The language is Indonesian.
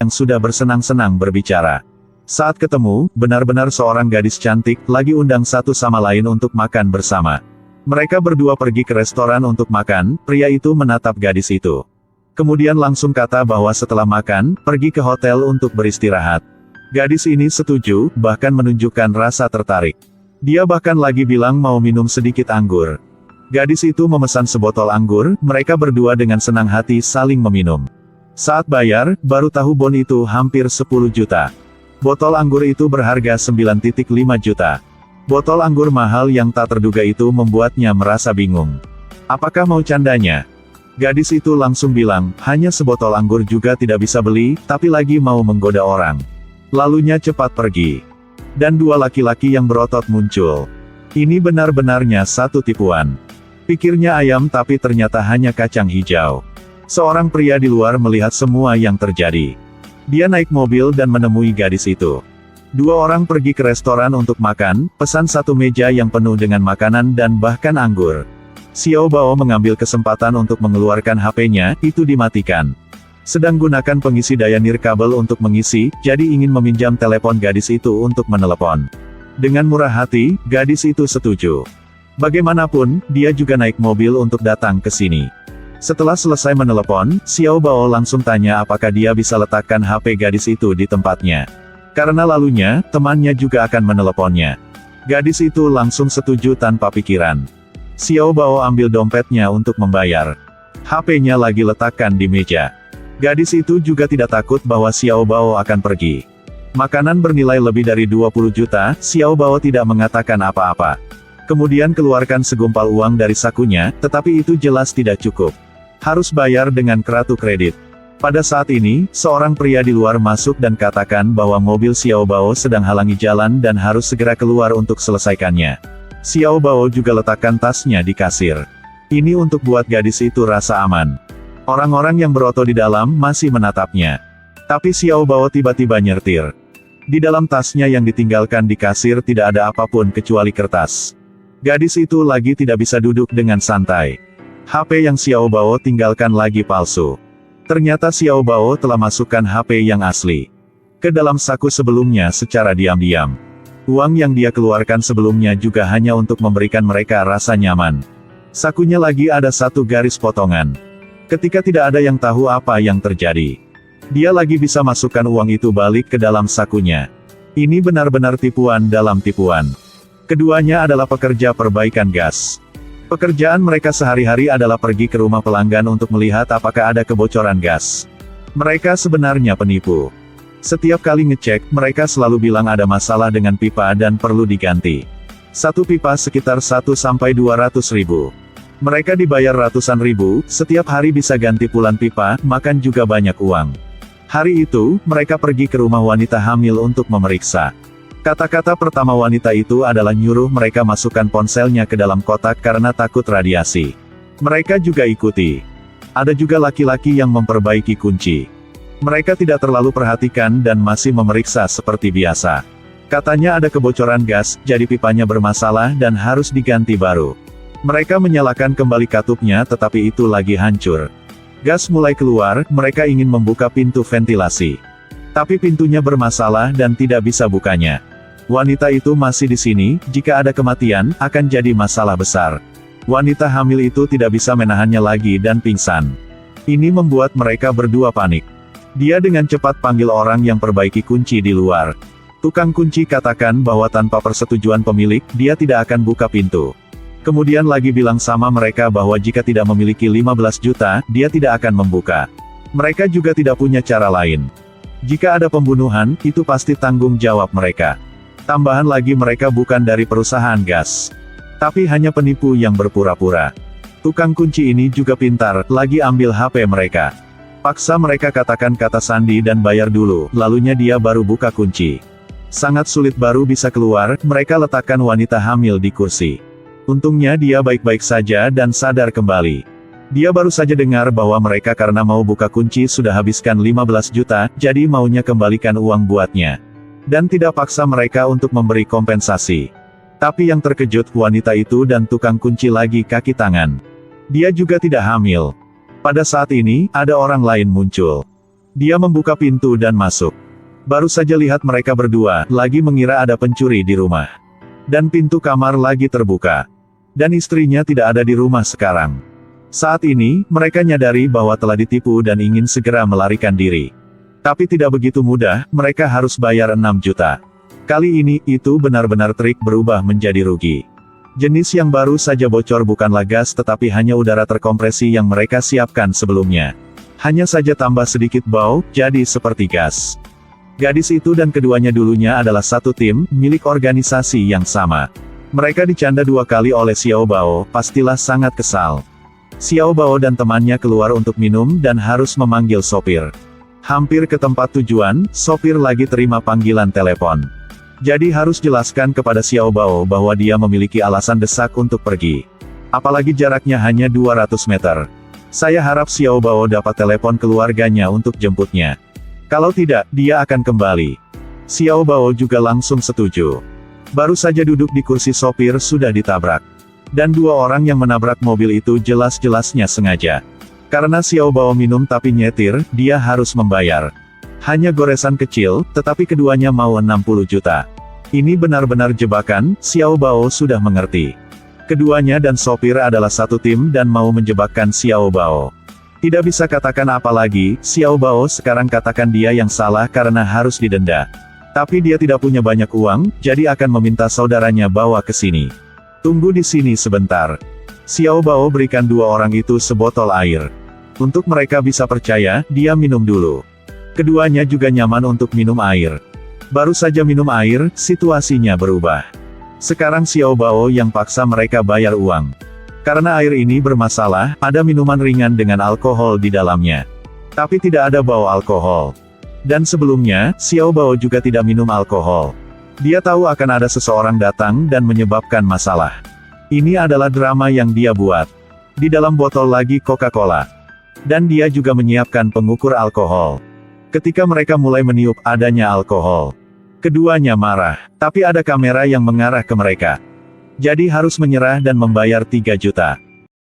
yang sudah bersenang-senang berbicara. Saat ketemu, benar-benar seorang gadis cantik, lagi undang satu sama lain untuk makan bersama. Mereka berdua pergi ke restoran untuk makan, pria itu menatap gadis itu. Kemudian langsung kata bahwa setelah makan, pergi ke hotel untuk beristirahat. Gadis ini setuju, bahkan menunjukkan rasa tertarik. Dia bahkan lagi bilang mau minum sedikit anggur. Gadis itu memesan sebotol anggur, mereka berdua dengan senang hati saling meminum. Saat bayar, baru tahu bon itu hampir 10 juta. Botol anggur itu berharga 9,5 juta. Botol anggur mahal yang tak terduga itu membuatnya merasa bingung. Apakah mau candanya? Gadis itu langsung bilang, hanya sebotol anggur juga tidak bisa beli, tapi lagi mau menggoda orang. Lalunya cepat pergi. Dan dua laki-laki yang berotot muncul. Ini benar-benarnya satu tipuan. Pikirnya ayam tapi ternyata hanya kacang hijau. Seorang pria di luar melihat semua yang terjadi. Dia naik mobil dan menemui gadis itu. Dua orang pergi ke restoran untuk makan, pesan satu meja yang penuh dengan makanan dan bahkan anggur. Xiao Bao mengambil kesempatan untuk mengeluarkan HP-nya, itu dimatikan. Sedang gunakan pengisi daya nirkabel untuk mengisi, jadi ingin meminjam telepon gadis itu untuk menelepon. Dengan murah hati, gadis itu setuju. Bagaimanapun, dia juga naik mobil untuk datang ke sini. Setelah selesai menelepon, Xiao Bao langsung tanya apakah dia bisa letakkan HP gadis itu di tempatnya. Karena lalunya, temannya juga akan meneleponnya. Gadis itu langsung setuju tanpa pikiran. Xiao Bao ambil dompetnya untuk membayar. HP-nya lagi letakkan di meja. Gadis itu juga tidak takut bahwa Xiao Bao akan pergi. Makanan bernilai lebih dari 20 juta, Xiao Bao tidak mengatakan apa-apa. Kemudian keluarkan segumpal uang dari sakunya, tetapi itu jelas tidak cukup. Harus bayar dengan kartu kredit. Pada saat ini, seorang pria di luar masuk dan katakan bahwa mobil Xiao Bao sedang halangi jalan dan harus segera keluar untuk selesaikannya. Xiao Bao juga letakkan tasnya di kasir. Ini untuk buat gadis itu rasa aman. Orang-orang yang berotot di dalam masih menatapnya. Tapi Xiao Bao tiba-tiba nyertir. Di dalam tasnya yang ditinggalkan di kasir tidak ada apapun kecuali kertas. Gadis itu lagi tidak bisa duduk dengan santai. HP yang Xiao Bao tinggalkan lagi palsu. Ternyata Xiao Bao telah masukkan HP yang asli ke dalam saku sebelumnya secara diam-diam. Uang yang dia keluarkan sebelumnya juga hanya untuk memberikan mereka rasa nyaman. Sakunya lagi ada satu garis potongan. Ketika tidak ada yang tahu apa yang terjadi, dia lagi bisa masukkan uang itu balik ke dalam sakunya. Ini benar-benar tipuan dalam tipuan. Keduanya adalah pekerja perbaikan gas. Pekerjaan mereka sehari-hari adalah pergi ke rumah pelanggan untuk melihat apakah ada kebocoran gas. Mereka sebenarnya penipu. Setiap kali ngecek, mereka selalu bilang ada masalah dengan pipa dan perlu diganti. Satu pipa sekitar 1-200 ribu. Mereka dibayar ratusan ribu, setiap hari bisa ganti pulan pipa, makan juga banyak uang. Hari itu, mereka pergi ke rumah wanita hamil untuk memeriksa. Kata-kata pertama wanita itu adalah nyuruh mereka masukkan ponselnya ke dalam kotak karena takut radiasi. Mereka juga ikuti. Ada juga laki-laki yang memperbaiki kunci. Mereka tidak terlalu perhatikan dan masih memeriksa seperti biasa. Katanya ada kebocoran gas, jadi pipanya bermasalah dan harus diganti baru. Mereka menyalakan kembali katupnya tetapi itu lagi hancur. Gas mulai keluar, mereka ingin membuka pintu ventilasi. Tapi pintunya bermasalah dan tidak bisa bukanya. Wanita itu masih di sini, jika ada kematian, akan jadi masalah besar. Wanita hamil itu tidak bisa menahannya lagi dan pingsan. Ini membuat mereka berdua panik. Dia dengan cepat panggil orang yang perbaiki kunci di luar. Tukang kunci katakan bahwa tanpa persetujuan pemilik, dia tidak akan buka pintu. Kemudian lagi bilang sama mereka bahwa jika tidak memiliki 15 juta, dia tidak akan membuka. Mereka juga tidak punya cara lain. Jika ada pembunuhan, itu pasti tanggung jawab mereka. Tambahan lagi mereka bukan dari perusahaan gas. Tapi hanya penipu yang berpura-pura. Tukang kunci ini juga pintar, lagi ambil HP mereka. Paksa mereka katakan kata sandi dan bayar dulu, lalunya dia baru buka kunci. Sangat sulit baru bisa keluar, mereka letakkan wanita hamil di kursi. Untungnya dia baik-baik saja dan sadar kembali. Dia baru saja dengar bahwa mereka karena mau buka kunci sudah habiskan 15 juta, jadi maunya kembalikan uang buatnya. Dan tidak paksa mereka untuk memberi kompensasi. Tapi yang terkejut wanita itu dan tukang kunci lagi kaki tangan. Dia juga tidak hamil. Pada saat ini, ada orang lain muncul. Dia membuka pintu dan masuk. Baru saja lihat mereka berdua, lagi mengira ada pencuri di rumah. Dan pintu kamar lagi terbuka. Dan istrinya tidak ada di rumah sekarang. Saat ini, mereka nyadari bahwa telah ditipu dan ingin segera melarikan diri. Tapi tidak begitu mudah, mereka harus bayar 6 juta. Kali ini, itu benar-benar trik berubah menjadi rugi. Jenis yang baru saja bocor bukanlah gas tetapi hanya udara terkompresi yang mereka siapkan sebelumnya. Hanya saja tambah sedikit bau, jadi seperti gas. Gadis itu dan keduanya dulunya adalah satu tim, milik organisasi yang sama. Mereka dicanda 2 kali oleh Xiao Bao, pastilah sangat kesal. Xiao Bao dan temannya keluar untuk minum dan harus memanggil sopir. Hampir ke tempat tujuan, sopir lagi terima panggilan telepon. Jadi harus jelaskan kepada Xiao Bao bahwa dia memiliki alasan desak untuk pergi. Apalagi jaraknya hanya 200 meter. Saya harap Xiao Bao dapat telepon keluarganya untuk jemputnya. Kalau tidak, dia akan kembali. Xiao Bao juga langsung setuju. Baru saja duduk di kursi sopir sudah ditabrak. Dan 2 orang yang menabrak mobil itu jelas-jelasnya sengaja. Karena Xiao Bao minum tapi nyetir, dia harus membayar. Hanya goresan kecil, tetapi keduanya mau 60 juta. Ini benar-benar jebakan, Xiao Bao sudah mengerti. Keduanya dan sopir adalah satu tim dan mau menjebakkan Xiao Bao. Tidak bisa katakan apa lagi, Xiao Bao sekarang katakan dia yang salah karena harus didenda. Tapi dia tidak punya banyak uang, jadi akan meminta saudaranya bawa ke sini. Tunggu di sini sebentar. Xiao Bao berikan 2 orang itu sebotol air. Untuk mereka bisa percaya, dia minum dulu. Keduanya juga nyaman untuk minum air. Baru saja minum air, situasinya berubah. Sekarang Xiao Bao yang paksa mereka bayar uang. Karena air ini bermasalah, ada minuman ringan dengan alkohol di dalamnya. Tapi tidak ada bau alkohol. Dan sebelumnya, Xiao Bao juga tidak minum alkohol. Dia tahu akan ada seseorang datang dan menyebabkan masalah. Ini adalah drama yang dia buat. Di dalam botol lagi Coca-Cola. Dan dia juga menyiapkan pengukur alkohol. Ketika mereka mulai meniup adanya alkohol. Keduanya marah, tapi ada kamera yang mengarah ke mereka. Jadi harus menyerah dan membayar 3 juta.